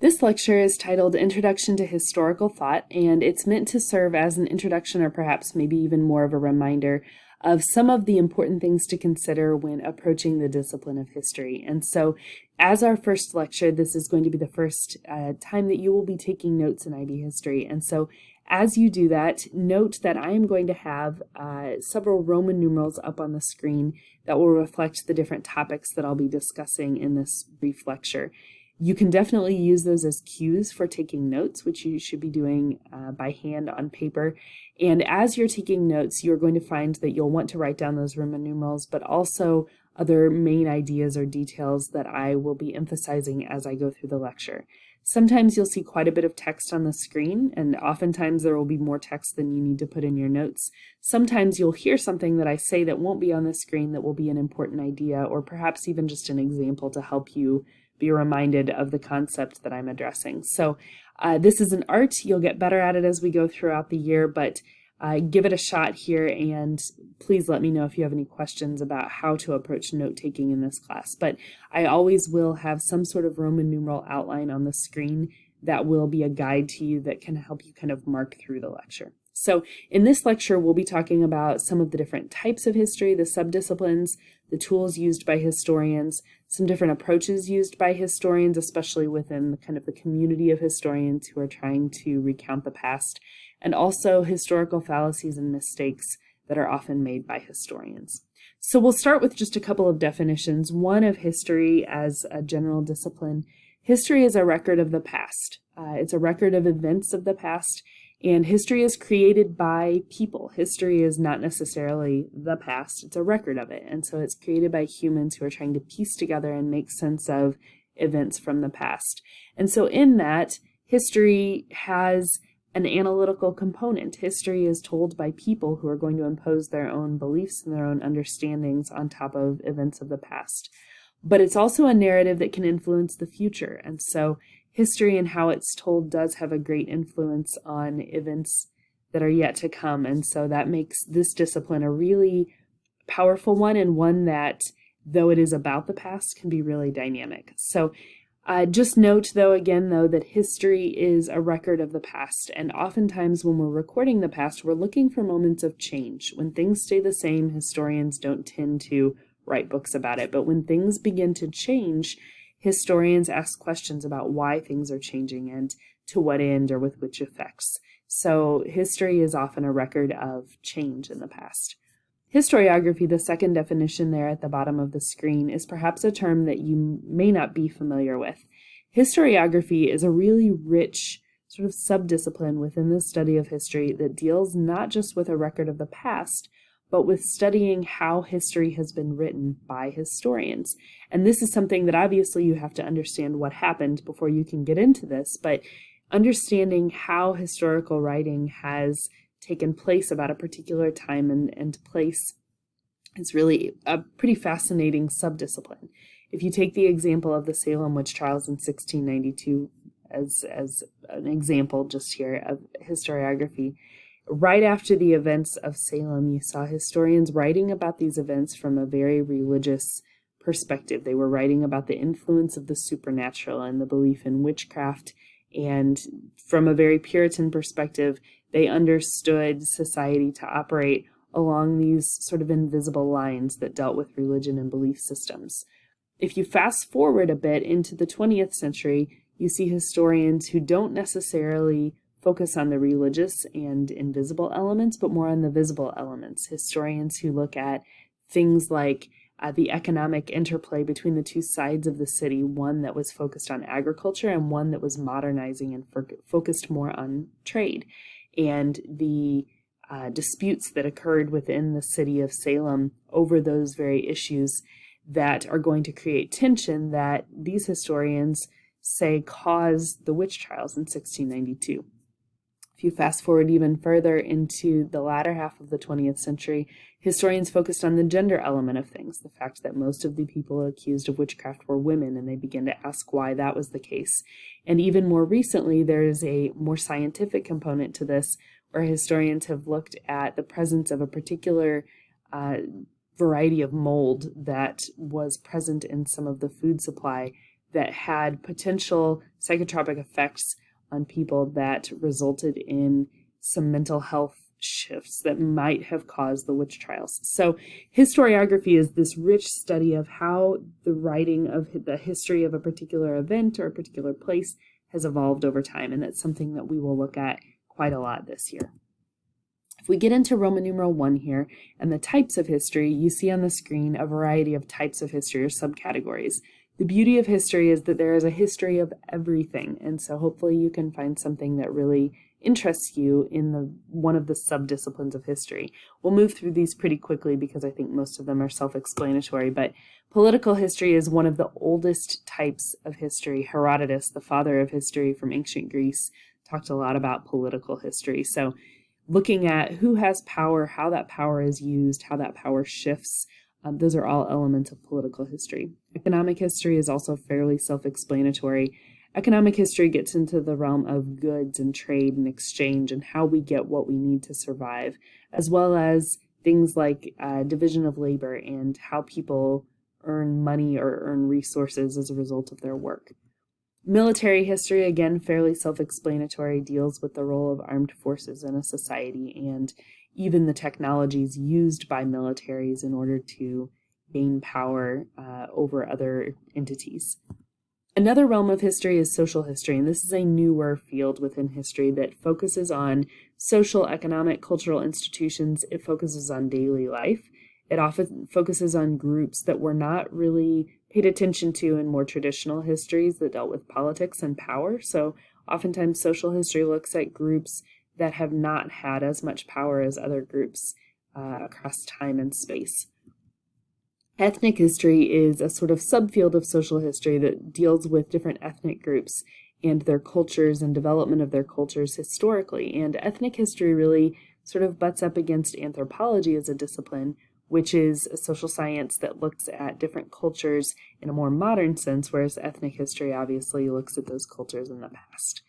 This lecture is titled Introduction to Historical Thought, and it's meant to serve as an introduction or perhaps maybe even more of a reminder of some of the important things to consider when approaching the discipline of history. And so as our first lecture, this is going to be the first time that you will be taking notes in IB history. And so as you do that, note that I am going to have several Roman numerals up on the screen that will reflect the different topics that I'll be discussing in this brief lecture. You can definitely use those as cues for taking notes, which you should be doing by hand on paper. And as you're taking notes, you're going to find that you'll want to write down those Roman numerals, but also other main ideas or details that I will be emphasizing as I go through the lecture. Sometimes you'll see quite a bit of text on the screen, and oftentimes there will be more text than you need to put in your notes. Sometimes you'll hear something that I say that won't be on the screen that will be an important idea, or perhaps even just an example to help you be reminded of the concept that I'm addressing. So this is an art. You'll get better at it as we go throughout the year, but give it a shot here, and please let me know if you have any questions about how to approach note-taking in this class. But I always will have some sort of Roman numeral outline on the screen that will be a guide to you that can help you kind of mark through the lecture. So in this lecture, we'll be talking about some of the different types of history, the subdisciplines, the tools used by historians, some different approaches used by historians, especially within the community of historians who are trying to recount the past, and also historical fallacies and mistakes that are often made by historians. So we'll start with just a couple of definitions. One of history as a general discipline. History is a record of the past. It's a record of events of the past, and history is created by people. History is not necessarily the past, it's a record of it. And so it's created by humans who are trying to piece together and make sense of events from the past. And so in that, history has an analytical component. History is told by people who are going to impose their own beliefs and their own understandings on top of events of the past. But it's also a narrative that can influence the future. And so history and how it's told does have a great influence on events that are yet to come. And so that makes this discipline a really powerful one, and one that, though it is about the past, can be really dynamic. So just note, that history is a record of the past. And oftentimes when we're recording the past, we're looking for moments of change. When things stay the same, historians don't tend to write books about it. But when things begin to change, historians ask questions about why things are changing and to what end or with which effects. So history is often a record of change in the past. Historiography, the second definition there at the bottom of the screen, is perhaps a term that you may not be familiar with. Historiography is a really rich sort of subdiscipline within the study of history that deals not just with a record of the past, but with studying how history has been written by historians. And this is something that obviously you have to understand what happened before you can get into this, but understanding how historical writing has taken place about a particular time and place is really a pretty fascinating subdiscipline. If you take the example of the Salem witch trials in 1692 as an example just here of historiography, right after the events of Salem, you saw historians writing about these events from a very religious perspective. They were writing about the influence of the supernatural and the belief in witchcraft, and from a very Puritan perspective, they understood society to operate along these sort of invisible lines that dealt with religion and belief systems. If you fast forward a bit into the 20th century, you see historians who don't necessarily focus on the religious and invisible elements, but more on the visible elements. Historians who look at things like the economic interplay between the two sides of the city, one that was focused on agriculture and one that was modernizing and focused more on trade, and the disputes that occurred within the city of Salem over those very issues that are going to create tension that these historians say caused the witch trials in 1692. If you fast forward even further into the latter half of the 20th century, historians focused on the gender element of things, the fact that most of the people accused of witchcraft were women, and they begin to ask why that was the case. And even more recently, there is a more scientific component to this, where historians have looked at the presence of a particular variety of mold that was present in some of the food supply that had potential psychotropic effects on people that resulted in some mental health shifts that might have caused the witch trials. So historiography is this rich study of how the writing of the history of a particular event or a particular place has evolved over time, and that's something that we will look at quite a lot this year. If we get into Roman numeral 1 here and the types of history, you see on the screen a variety of types of history or subcategories. The beauty of history is that there is a history of everything, and so hopefully you can find something that really interests you in one of the subdisciplines of history. We'll move through these pretty quickly because I think most of them are self-explanatory, but political history is one of the oldest types of history. Herodotus, the father of history from ancient Greece, talked a lot about political history. So looking at who has power, how that power is used, how that power shifts, those are all elements of political history. Economic history is also fairly self-explanatory. Economic history gets into the realm of goods and trade and exchange and how we get what we need to survive, as well as things like division of labor and how people earn money or earn resources as a result of their work. Military history, again, fairly self-explanatory, deals with the role of armed forces in a society and even the technologies used by militaries in order to gain power over other entities. Another realm of history is social history, and this is a newer field within history that focuses on social, economic, cultural institutions. It focuses on daily life. It often focuses on groups that were not really paid attention to in more traditional histories that dealt with politics and power. So oftentimes social history looks at groups that have not had as much power as other groups across time and space. Ethnic history is a sort of subfield of social history that deals with different ethnic groups and their cultures and development of their cultures historically. And ethnic history really sort of butts up against anthropology as a discipline, which is a social science that looks at different cultures in a more modern sense, whereas ethnic history obviously looks at those cultures in the past.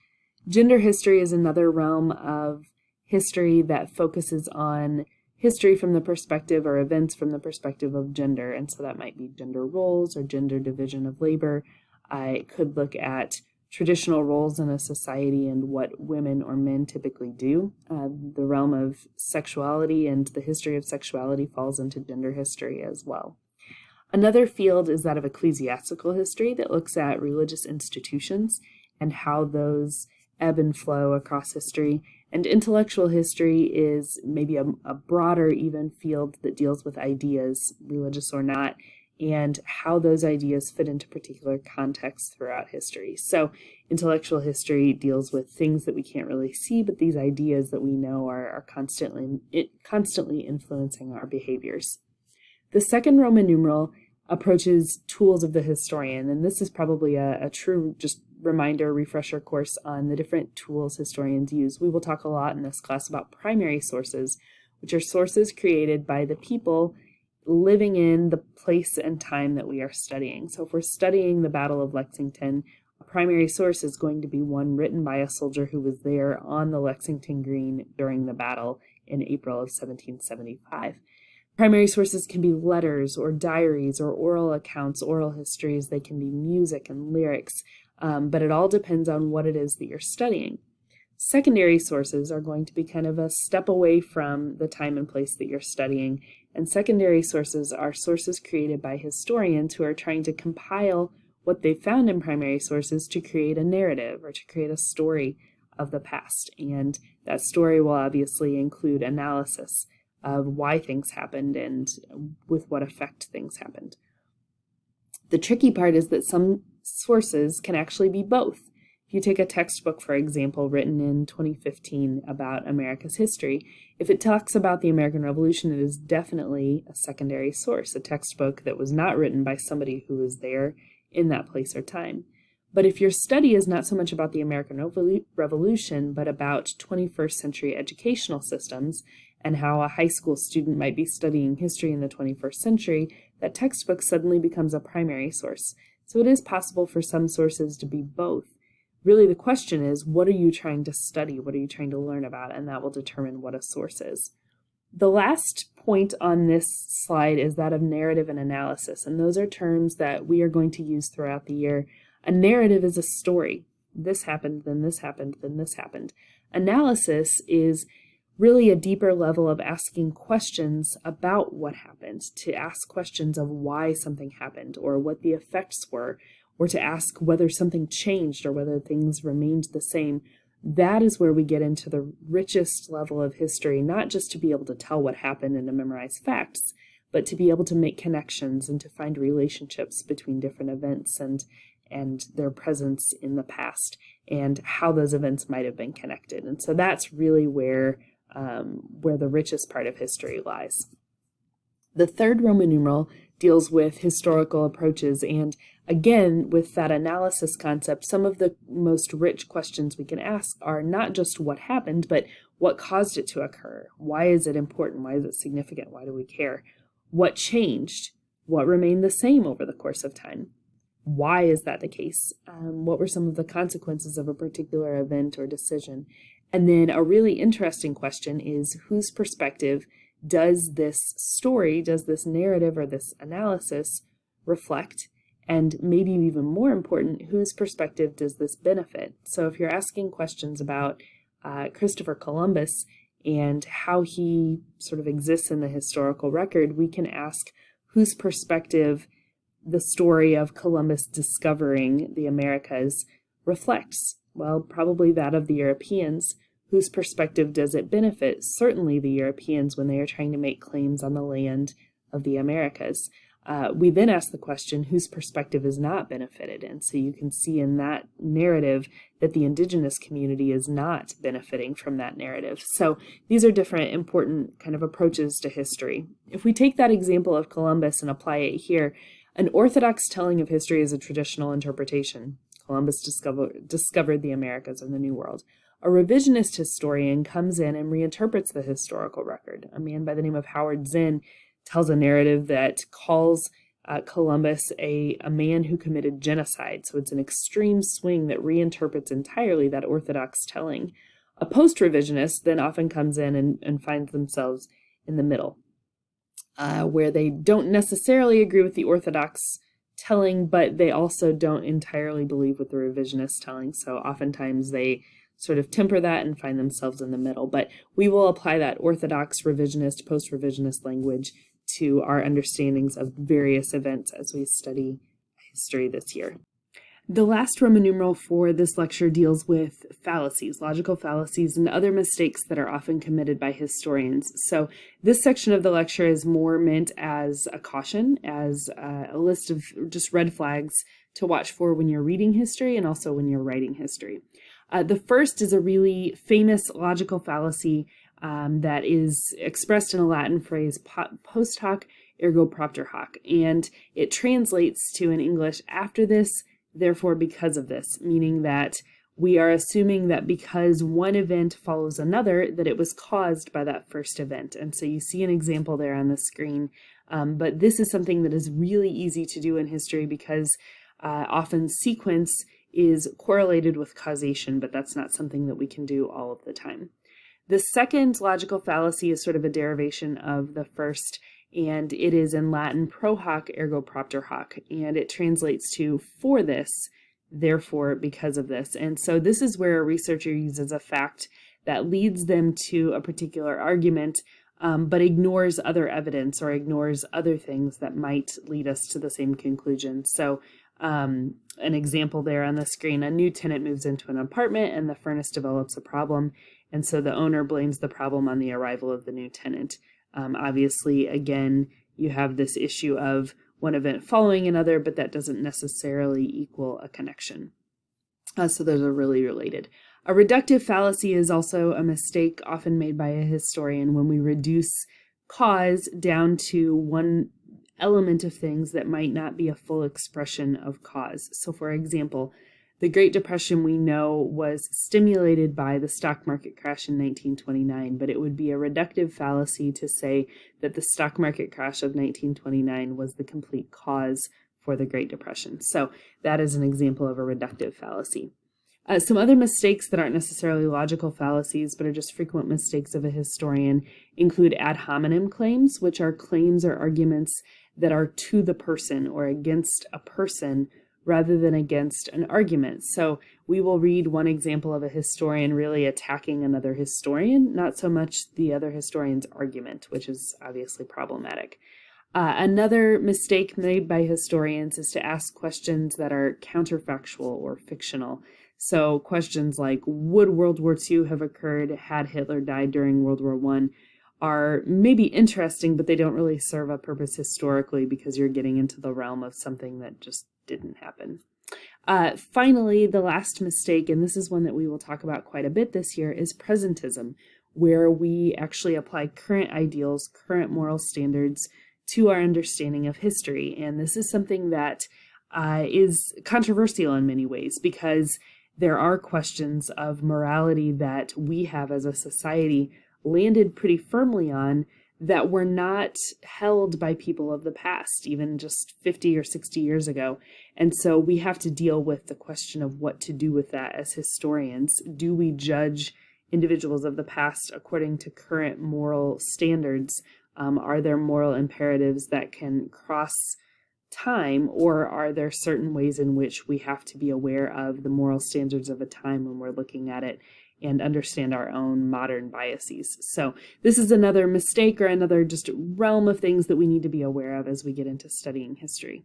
Gender history is another realm of history that focuses on history from the perspective or events from the perspective of gender, and so that might be gender roles or gender division of labor. I could look at traditional roles in a society and what women or men typically do. The realm of sexuality and the history of sexuality falls into gender history as well. Another field is that of ecclesiastical history that looks at religious institutions and how those ebb and flow across history. And intellectual history is maybe a broader even field that deals with ideas, religious or not, and how those ideas fit into particular contexts throughout history. So intellectual history deals with things that we can't really see, but these ideas that we know are constantly influencing our behaviors. The second Roman numeral approaches tools of the historian, and this is probably a true just reminder, refresher course on the different tools historians use. We will talk a lot in this class about primary sources, which are sources created by the people living in the place and time that we are studying. So if we're studying the Battle of Lexington, a primary source is going to be one written by a soldier who was there on the Lexington Green during the battle in April of 1775. Primary sources can be letters or diaries or oral accounts, oral histories. They can be music and lyrics, but it all depends on what it is that you're studying. Secondary sources are going to be kind of a step away from the time and place that you're studying, and secondary sources are sources created by historians who are trying to compile what they found in primary sources to create a narrative or to create a story of the past. And that story will obviously include analysis of why things happened and with what effect things happened. The tricky part is that some sources can actually be both. If you take a textbook, for example, written in 2015 about America's history, if it talks about the American Revolution, it is definitely a secondary source, a textbook that was not written by somebody who was there in that place or time. But if your study is not so much about the American Revolution, but about 21st century educational systems and how a high school student might be studying history in the 21st century, that textbook suddenly becomes a primary source. So it is possible for some sources to be both. Really, the question is, what are you trying to study? What are you trying to learn about? And that will determine what a source is. The last point on this slide is that of narrative and analysis. And those are terms that we are going to use throughout the year. A narrative is a story. This happened, then this happened, then this happened. Analysis is really a deeper level of asking questions about what happened, to ask questions of why something happened or what the effects were, or to ask whether something changed or whether things remained the same. That is where we get into the richest level of history, not just to be able to tell what happened and to memorize facts, but to be able to make connections and to find relationships between different events and their presence in the past and how those events might have been connected. And so that's really where the richest part of history lies. The third Roman numeral deals with historical approaches, and again, with that analysis concept, some of the most rich questions we can ask are not just what happened, but what caused it to occur? Why is it important? Why is it significant? Why do we care? What changed? What remained the same over the course of time? Why is that the case? What were some of the consequences of a particular event or decision? And then a really interesting question is, whose perspective does this story, does this narrative or this analysis reflect? And maybe even more important, whose perspective does this benefit? So if you're asking questions about Christopher Columbus and how he sort of exists in the historical record, we can ask whose perspective the story of Columbus discovering the Americas reflects. Well, probably that of the Europeans. Whose perspective does it benefit? Certainly the Europeans when they are trying to make claims on the land of the Americas. We then ask the question, whose perspective is not benefited? And so you can see in that narrative that the indigenous community is not benefiting from that narrative. So these are different important kind of approaches to history. If we take that example of Columbus and apply it here, an orthodox telling of history is a traditional interpretation. Columbus discovered the Americas and the New World. A revisionist historian comes in and reinterprets the historical record. A man by the name of Howard Zinn tells a narrative that calls Columbus a man who committed genocide. So it's an extreme swing that reinterprets entirely that orthodox telling. A post-revisionist then often comes in and finds themselves in the middle, where they don't necessarily agree with the orthodox telling, but they also don't entirely believe with the revisionist telling. So oftentimes they sort of temper that and find themselves in the middle. But we will apply that orthodox, revisionist, post-revisionist language to our understandings of various events as we study history this year. The last Roman numeral for this lecture deals with fallacies, logical fallacies, and other mistakes that are often committed by historians. So this section of the lecture is more meant as a caution, as a list of just red flags to watch for when you're reading history and also when you're writing history. The first is a really famous logical fallacy that is expressed in a Latin phrase, post hoc ergo propter hoc, and it translates to in English, after this, therefore because of this, meaning that we are assuming that because one event follows another, that it was caused by that first event. And so you see an example there on the screen, but this is something that is really easy to do in history because often sequence is correlated with causation, but that's not something that we can do all of the time. The second logical fallacy is sort of a derivation of the first, and it is in Latin pro hoc ergo propter hoc, and it translates to for this, therefore because of this. And so this is where a researcher uses a fact that leads them to a particular argument, but ignores other evidence or ignores other things that might lead us to the same conclusion. So an example there on the screen, a new tenant moves into an apartment and the furnace develops a problem. And so the owner blames the problem on the arrival of the new tenant. Obviously, again, you have this issue of one event following another, but that doesn't necessarily equal a connection. So those are really related. A reductive fallacy is also a mistake often made by a historian when we reduce cause down to one element of things that might not be a full expression of cause. So for example, the Great Depression we know was stimulated by the stock market crash in 1929, but it would be a reductive fallacy to say that the stock market crash of 1929 was the complete cause for the Great Depression. So that is an example of a reductive fallacy. Some other mistakes that aren't necessarily logical fallacies, but are just frequent mistakes of a historian, include ad hominem claims, which are claims or arguments that are to the person or against a person rather than against an argument. So we will read one example of a historian really attacking another historian, not so much the other historian's argument, which is obviously problematic. Another mistake made by historians is to ask questions that are counterfactual or fictional. So questions like, would World War II have occurred had Hitler died during World War I, are maybe interesting, but they don't really serve a purpose historically because you're getting into the realm of something that just didn't happen. Finally, the last mistake, and this is one that we will talk about quite a bit this year, is presentism, where we actually apply current ideals, current moral standards to our understanding of history. And this is something that is controversial in many ways because there are questions of morality that we have as a society landed pretty firmly on that were not held by people of the past, even just 50 or 60 years ago. And so we have to deal with the question of what to do with that as historians. Do we judge individuals of the past according to current moral standards? Are there moral imperatives that can cross time, or are there certain ways in which we have to be aware of the moral standards of a time when we're looking at it and understand our own modern biases? So this is another mistake or another just realm of things that we need to be aware of as we get into studying history.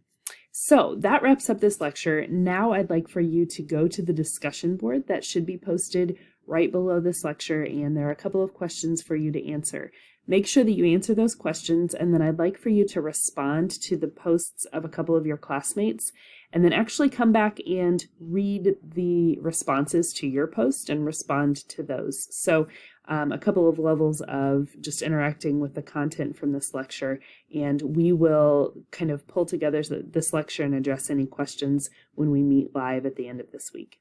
So that wraps up this lecture. Now I'd like for you to go to the discussion board that should be posted right below this lecture, and there are a couple of questions for you to answer. Make sure that you answer those questions, and then I'd like for you to respond to the posts of a couple of your classmates, and then actually come back and read the responses to your post and respond to those. So a couple of levels of just interacting with the content from this lecture, and we will kind of pull together this lecture and address any questions when we meet live at the end of this week.